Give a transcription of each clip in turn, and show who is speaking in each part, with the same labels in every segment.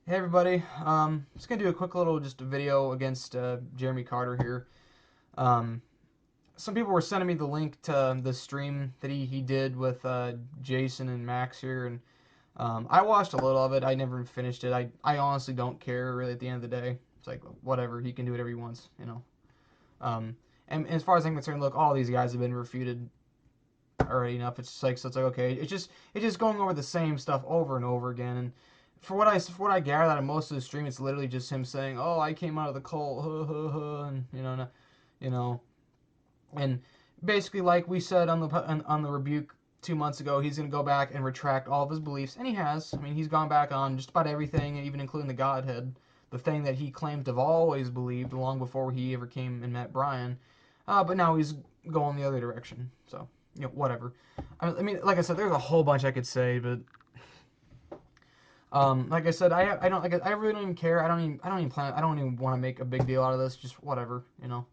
Speaker 1: Hey everybody, just gonna do a quick little just a video against Jeremy Carter here. Um, some people were sending me the link to the stream that he did with Jason and Max here, and I watched a little of it. I never finished it. I honestly don't care really at the end of the day. It's like whatever, he can do whatever he wants, you know. Um, and as far as I'm concerned, look, all these guys have been refuted already enough. It's just like so it's like okay, it's just going over the same stuff over and over again. And for what I gathered out of most of the stream, it's literally just him saying, "Oh, I came out of the cult," and you know, and basically like we said on the rebuke 2 months ago, he's gonna go back and retract all of his beliefs, and he has. I mean, he's gone back on just about everything, even including the Godhead, the thing that he claimed to have always believed long before he ever came and met Bryan. But now he's going the other direction. So whatever. I mean, like I said, there's a whole bunch I could say, but like I said, I don't like I really don't even care. I don't even want to make a big deal out of this. Just whatever, you know.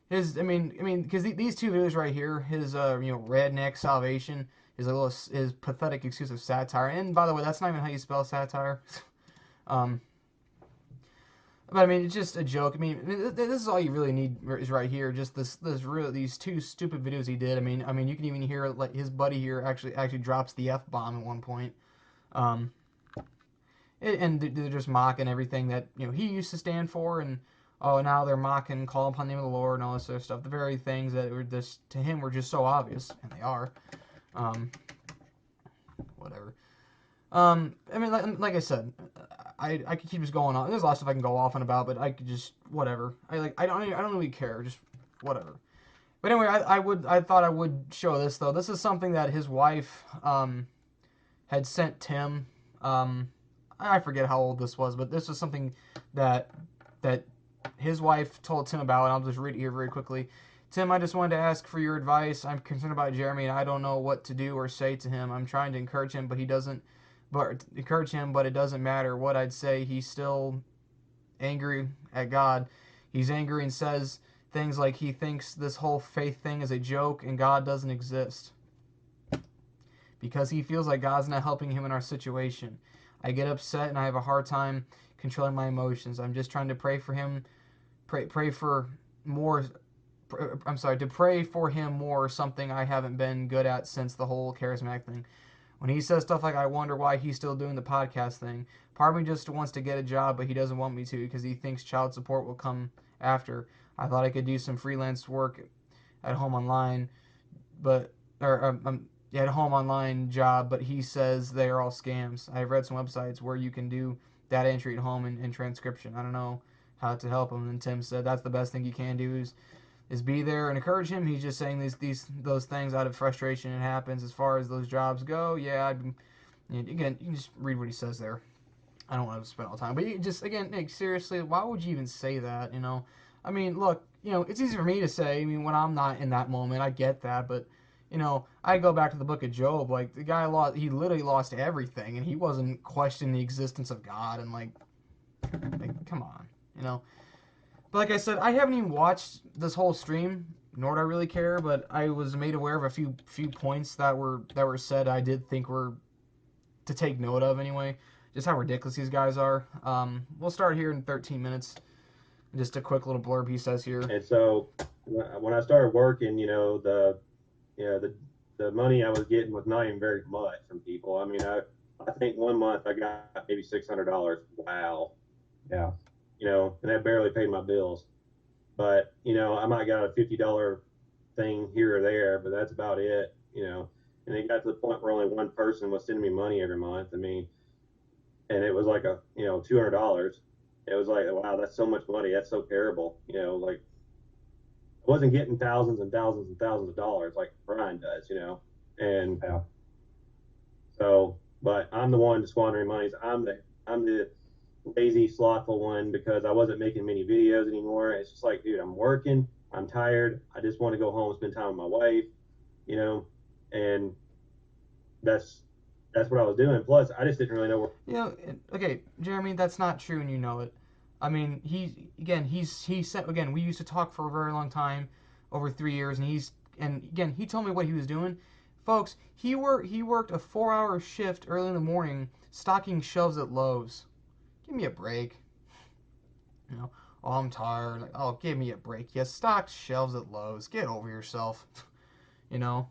Speaker 1: Because these two videos right here, his redneck salvation, his pathetic excuse of satire. And by the way, that's not even how you spell satire. um, but I mean, it's just a joke. This is all you really need is right here. Just these two stupid videos he did. I mean, you can even hear like his buddy here actually drops the F bomb at one point. Um, and they're just mocking everything that he used to stand for, and oh, now they're mocking, call upon the name of the Lord, and all this other stuff. The very things that were just to him were just so obvious, and they are. Um, whatever. I mean, like I said, I could keep just going on. There's a lot of stuff I can go off on about, but I could just whatever. I don't really care. Just whatever. But anyway, I thought I would show this though. This is something that his wife had sent Tim. I forget how old this was, but this was something that that his wife told Tim about, and I'll just read it here very quickly. Tim, I just wanted to ask for your advice. I'm concerned about Jeremy, and I don't know what to do or say to him. I'm trying to encourage him, but he doesn't. But encourage him, but it doesn't matter what I'd say. He's still angry at God. He's angry and says things like he thinks this whole faith thing is a joke and God doesn't exist because he feels like God's not helping him in our situation. I get upset and I have a hard time controlling my emotions. I'm just trying to pray for him, pray for more. I'm sorry, to pray for him more, something I haven't been good at since the whole charismatic thing. When he says stuff like, I wonder why he's still doing the podcast thing, part of me just wants to get a job, but he doesn't want me to because he thinks child support will come after. I thought I could do some freelance work at home online, but or at home online job, but he says they are all scams. I've read some websites where you can do data entry at home and transcription. I don't know how to help him. And Tim said that's the best thing you can do is be there and encourage him. He's just saying those things out of frustration. It happens. As far as those jobs go, yeah. Again, you can just read what he says there. I don't want to spend all the time, but you just again, Nick, seriously, why would you even say that? I mean, look, it's easy for me to say. I mean, when I'm not in that moment, I get that, but I go back to the book of Job. Like the guy he literally lost everything, and he wasn't questioning the existence of God. And like come on, you know. But like I said, I haven't even watched this whole stream, nor do I really care. But I was made aware of a few points that were said. I did think were to take note of anyway. Just how ridiculous these guys are. We'll start here in 13 minutes. Just a quick little blurb he says here.
Speaker 2: And so when I started working, you know the the money I was getting was not even very much from people. I mean, I think one month I got maybe $600. Wow, yeah, and that barely paid my bills. But I might got a $50 thing here or there, but that's about it. And it got to the point where only one person was sending me money every month. I mean, and it was like $200. It was like, wow, that's so much money. That's so terrible. Like I wasn't getting thousands and thousands and thousands of dollars like Bryan does. And
Speaker 3: Yeah.
Speaker 2: so, but I'm the one squandering money. I'm the lazy, slothful one because I wasn't making many videos anymore. It's just like, dude, I'm working. I'm tired. I just want to go home and spend time with my wife. You know, and that's that's what I was doing. Plus, I just didn't really know where.
Speaker 1: Okay, Jeremy, that's not true, and you know it. I mean, he said again. We used to talk for a very long time, over 3 years, and again he told me what he was doing, folks. He worked a 4-hour shift early in the morning, stocking shelves at Lowe's. Give me a break. You know, oh, I'm tired. Like, oh, give me a break. You stocked shelves at Lowe's. Get over yourself. You know.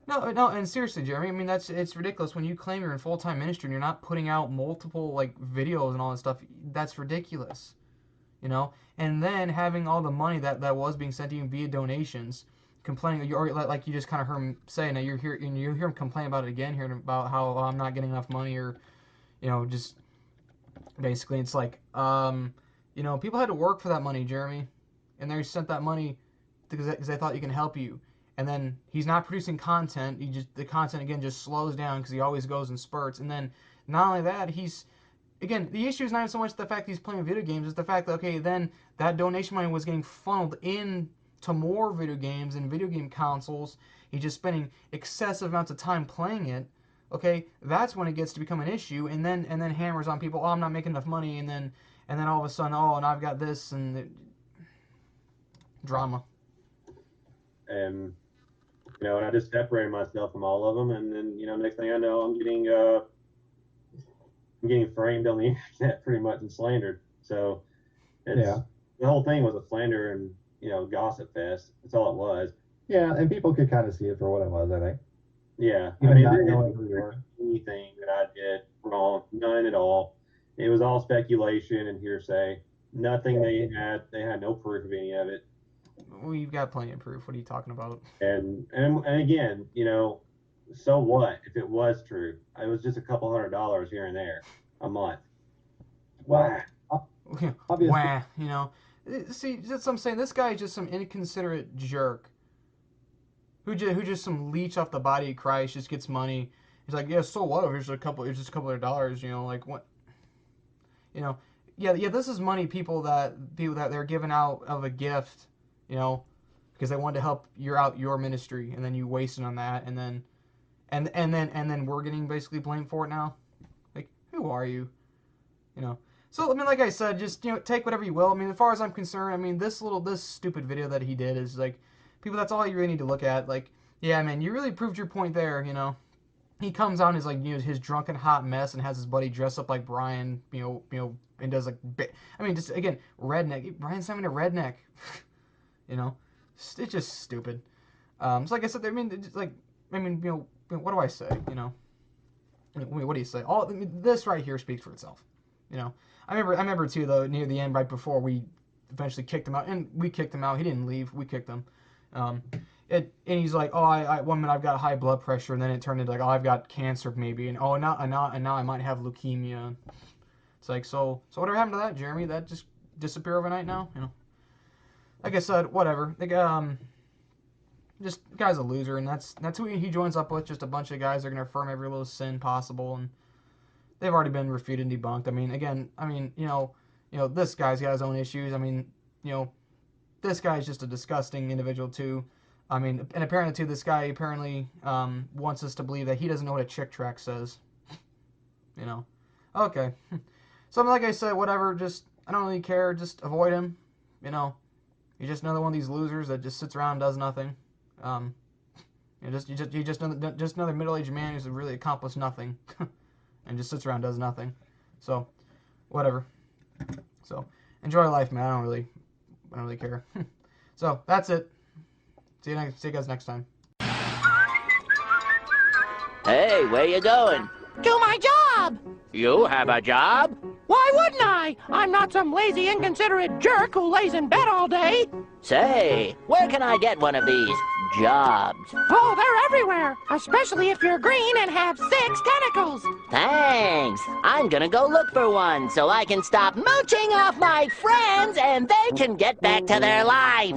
Speaker 1: No, no, and seriously, Jeremy. I mean, it's ridiculous when you claim you're in full time ministry and you're not putting out multiple like videos and all this stuff. That's ridiculous. You know, and then having all the money that was being sent to you via donations, complaining, or like you just kind of heard him say, now you're here and you hear him complain about it again, hearing about how I'm not getting enough money, or just basically it's like, people had to work for that money, Jeremy, and they sent that money because they thought you can help you. And then he's not producing content. The content again just slows down because he always goes in spurts. And then not only that, again, the issue is not so much the fact he's playing video games, it's the fact that, okay, then that donation money was getting funneled in to more video games and video game consoles. He's just spending excessive amounts of time playing it. Okay, that's when it gets to become an issue, and then hammers on people. Oh, I'm not making enough money, and then all of a sudden, oh, and I've got this and drama.
Speaker 2: And and I just separated myself from all of them, and then next thing I know, I'm getting framed on the internet pretty much and slandered. So the whole thing was a slander and gossip fest. That's all it was.
Speaker 3: Yeah, and people could kind of see it for what it was, I think.
Speaker 2: Yeah,
Speaker 3: I mean, not knowing who you were.
Speaker 2: Anything that I did wrong, none at all. It was all speculation and hearsay. Nothing they had no proof of any of it.
Speaker 1: We've got plenty of proof. What are you talking about?
Speaker 2: And again, so what if it was true? It was just a couple $100 here and there a month.
Speaker 3: Well, obviously,
Speaker 1: Wah, see, that's what I'm saying. This guy is just some inconsiderate jerk who just some leech off the body of Christ, just gets money. He's like, yeah, so what if it's just a couple of dollars, like what, yeah, this is money people that they're giving out of a gift, because they wanted to help your ministry, and then you wasted on that, and then we're getting basically blamed for it now. Like, who are you? So I mean, like I said, just take whatever you will. I mean, as far as I'm concerned, I mean, this stupid video that he did is like, people, that's all you really need to look at. Like, yeah, man, you really proved your point there. He comes out and is like, his drunken hot mess and has his buddy dress up like Bryan, and does like, I mean, just again, redneck. Bryan's not even a redneck. It's just stupid. So like I said, I mean, it's like, I mean, what do I say? What do you say? This right here speaks for itself. I remember too, though, near the end, right before we eventually kicked him out, and we kicked him out. He didn't leave. We kicked him. And he's like, oh, I 1 minute I've got high blood pressure, and then it turned into like, oh, I've got cancer maybe, and now I might have leukemia. It's like, so whatever happened to that, Jeremy? That just disappear overnight now? Like I said, whatever. Just guy's a loser, and that's who he joins up with. Just a bunch of guys that are gonna affirm every little sin possible, and they've already been refuted and debunked. I mean, again, this guy's got his own issues. I mean, this guy's just a disgusting individual too. I mean, and apparently too, this guy apparently wants us to believe that he doesn't know what a chick tract says. Okay. So like I said, whatever. Just I don't really care. Just avoid him. He's just another one of these losers that just sits around and does nothing. Just another middle-aged man who's really accomplished nothing. And just sits around and does nothing. So, whatever. So, enjoy life, man. I don't really care. So, that's it. See you guys next time.
Speaker 4: Hey, where you going?
Speaker 5: To my job!
Speaker 4: You have a job?
Speaker 5: Why wouldn't I? I'm not some lazy, inconsiderate jerk who lays in bed all day.
Speaker 4: Say, where can I get one of these jobs?
Speaker 5: Oh, they're everywhere, especially if you're green and have 6 tentacles.
Speaker 4: Thanks. I'm gonna go look for one so I can stop mooching off my friends and they can get back to their lives.